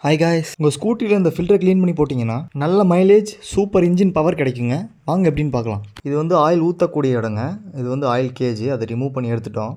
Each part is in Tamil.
ஹாய் காய்ஸ், உங்கள் ஸ்கூட்டியில் இந்த ஃபில்டரை க்ளீன் பண்ணி போட்டிங்கன்னா நல்ல மைலேஜ், சூப்பர் இன்ஜின் பவர் கிடைக்குங்க. வாங்க எப்படின்னு பார்க்கலாம். இது வந்து ஆயில் ஊற்றக்கூடிய இடங்க. இது வந்து ஆயில் கேஜ். அதை ரிமூவ் பண்ணி எடுத்துட்டோம்.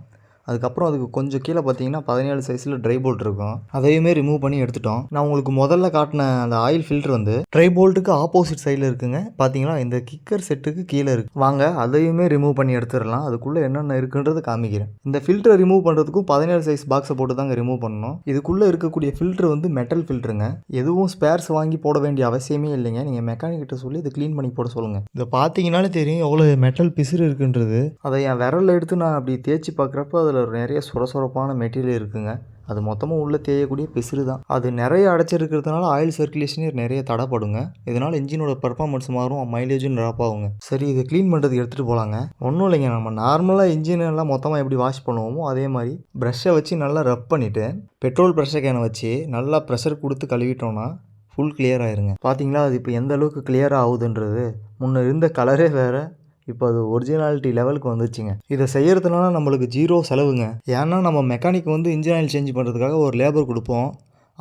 அதுக்கப்புறம் அதுக்கு கொஞ்சம் கீழே பார்த்தீங்கன்னா 17 சைஸில் ட்ரை போல்ட் இருக்கும். அதையுமே ரிமூவ் பண்ணி எடுத்துட்டோம். நான் உங்களுக்கு முதல்ல காட்டின அந்த ஆயில் ஃபில்டர் வந்து ட்ரை போல்ட்டுக்கு ஆப்போசிட் சைடில் இருக்குங்க. பார்த்தீங்கன்னா இந்த கிக்கர் செட்டுக்கு கீழே இருக்குது. வாங்க அதையுமே ரிமூவ் பண்ணி எடுத்துடலாம். அதுக்குள்ளே என்னென்ன இருக்குன்றது காமிக்கிறேன். இந்த ஃபில்டரை ரிமூவ் பண்ணுறதுக்கும் 17 சைஸ் பாக்ஸை போட்டு தாங்க ரிமூவ் பண்ணணும். இதுக்குள்ளே இருக்கக்கூடிய ஃபில்டர் வந்து மெட்டல் ஃபில்டருங்க. எதுவும் ஸ்பேர்ஸ் வாங்கி போட வேண்டிய அவசியமே இல்லைங்க. நீங்கள் மெக்கானிக் கிட்ட சொல்லி இதை க்ளீன் பண்ணி போட சொல்லுங்கள். இதை பார்த்தீங்கன்னாலே தெரியும் எவ்வளோ மெட்டல் பிசுறு இருக்குன்றது. அதை என் விரலில் எடுத்து நான் அப்படி தேய்ச்சி பார்க்குறப்ப அதில் நிறைய சொரசொரப்பான மெட்டீரியல் இருக்குங்க. அது மொத்தமாக உள்ளே தேயக்கூடிய பிசுறு தான். அது நிறைய அடைச்சிருக்கிறதுனால ஆயில் சர்க்குலேஷனே நிறைய தடைப்படுங்க. இதனால் இன்ஜினோட பர்ஃபார்மன்ஸ் மாறும், மைலேஜும் ட்ராப் ஆகுங்க. சரி, இதை க்ளீன் பண்ணுறதுக்கு எடுத்துகிட்டு போகலாங்க. ஒன்றும் இல்லைங்க, நம்ம நார்மலாக இன்ஜின் எல்லாம் மொத்தமாக எப்படி வாஷ் பண்ணுவோமோ அதே மாதிரி ப்ரஷ்ஷை வச்சு நல்லா ரப் பண்ணிவிட்டு பெட்ரோல் ப்ரெஷர் கேனை வச்சு நல்லா ப்ரெஷர் கொடுத்து கழுவிட்டோன்னா ஃபுல் கிளியர் ஆயிருங்க. பார்த்தீங்களா, அது இப்போ எந்த அளவுக்கு கிளியராக ஆகுதுன்றது. முன்னே இருந்த கலரே வேறு, இப்போ அது ஒரிஜினாலிட்டி லெவலுக்கு வந்துச்சுங்க. இதை செய்கிறதுனால நம்மளுக்கு 0 செலவுங்க. ஏன்னா நம்ம மெக்கானிக் வந்து இன்ஜின் ஆயில் சேஞ்ச் பண்ணுறதுக்காக ஒரு லேபர் கொடுப்போம்.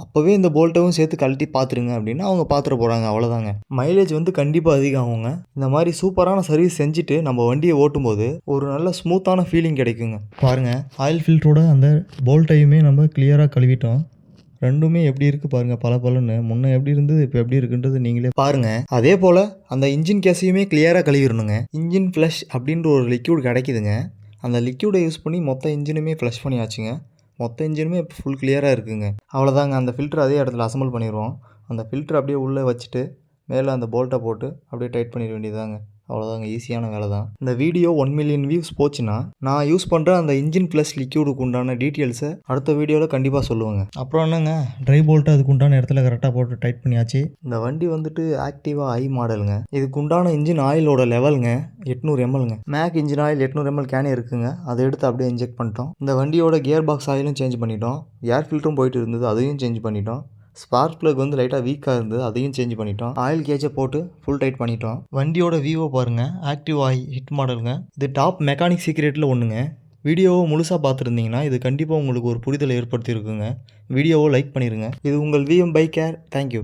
அப்போவே இந்த போல்ட்டையும் சேர்த்து கழட்டி பார்த்துருங்க அப்படின்னா அவங்க பார்த்துட போகிறாங்க, அவ்வளோதாங்க. மைலேஜ் வந்து கண்டிப்பாக அதிகம் ஆகுங்க. இந்த மாதிரி சூப்பரான சர்வீஸ் செஞ்சுட்டு நம்ம வண்டியை ஓட்டும்போது ஒரு நல்ல ஸ்மூத்தான ஃபீலிங் கிடைக்குங்க. பாருங்கள், ஆயில் ஃபில்டரோட அந்த போல்ட்டையுமே நம்ம கிளியராக கழுவிட்டோம். ரெண்டுமே எப்படி இருக்குது பாருங்கள், பலன்னு. முன்னே எப்படி இருந்தது, இப்போ எப்படி இருக்குன்றது நீங்களே பாருங்கள். அதே போல் அந்த இன்ஜின் கேஸையுமே கிளியராக கழுவிடணுங்க. இன்ஜின் ஃப்ளஷ் அப்படின்ற ஒரு லிக்யூட் கிடைக்குதுங்க. அந்த லிக்யூடை யூஸ் பண்ணி மொத்த இன்ஜினுமே ஃப்ளஷ் பண்ணியாச்சுங்க. மொத்த இன்ஜினுமே இப்போ ஃபுல் கிளியராக இருக்குங்க. அவ்வளோதாங்க. அந்த ஃபில்டர் அதே இடத்துல அசம்பிள் பண்ணிடுவோம். அந்த ஃபில்டர் அப்படியே உள்ளே வச்சுட்டு மேலே அந்த போல்ட்டை போட்டு அப்படியே டைட் பண்ணிட வேண்டியதாங்க. அவ்வளோதாங்க, ஈஸியான வேலை தான். இந்த வீடியோ 1 மில்லியன் வியூஸ் போச்சுன்னா நான் யூஸ் பண்ணுற அந்த இன்ஜின் ப்ளஸ் லிக்யூடுக்கு உண்டான டீட்டெயில்ஸை அடுத்த வீடியோவில் கண்டிப்பாக சொல்லுவாங்க. அப்புறம் என்னங்க, ட்ரை போல்ட்டு அதுக்கு உண்டான இடத்துல கரெக்டாக போட்டு டைட் பண்ணியாச்சு. இந்த வண்டி வந்துட்டு ஆக்டிவா ஐ மாடலுங்க. இதுக்கு உண்டான இன்ஜின் ஆயிலோட லெவலுங்க 800 mlங்க. மேக் இன்ஜின் ஆயில் 800 ml கேனே இருக்குங்க. அதை எடுத்து அப்படியே இன்ஜெக்ட் பண்ணிட்டோம். இந்த வண்டியோட கியர் பாக்ஸ் ஆயிலும் சேஞ்ச் பண்ணிட்டோம். ஏர் ஃபில்டரும் போயிட்டு இருந்தது, அதையும் சேஞ்ச் பண்ணிட்டோம். ஸ்பார்க் ப்ளக் வந்து லைட்டாக வீக்காக இருந்தது, அதையும் சேஞ்ச் பண்ணிட்டோம். ஆயில் கேஜை போட்டு ஃபுல் டைட் பண்ணிட்டோம். வண்டியோட விவோ பாருங்கள், ஆக்டிவ் ஐ ஹிட் மாடலுங்க. இது டாப் மெக்கானிக் சீக்ரெட்டில் ஒன்றுங்க. வீடியோவை முழுசாக பார்த்துருந்தீங்கன்னா இது கண்டிப்பாக உங்களுக்கு ஒரு புரிதலை ஏற்படுத்தியிருக்குங்க. வீடியோவை லைக் பண்ணிடுங்க. இது உங்கள் விஎம் பைக் கேர். தேங்க்யூ.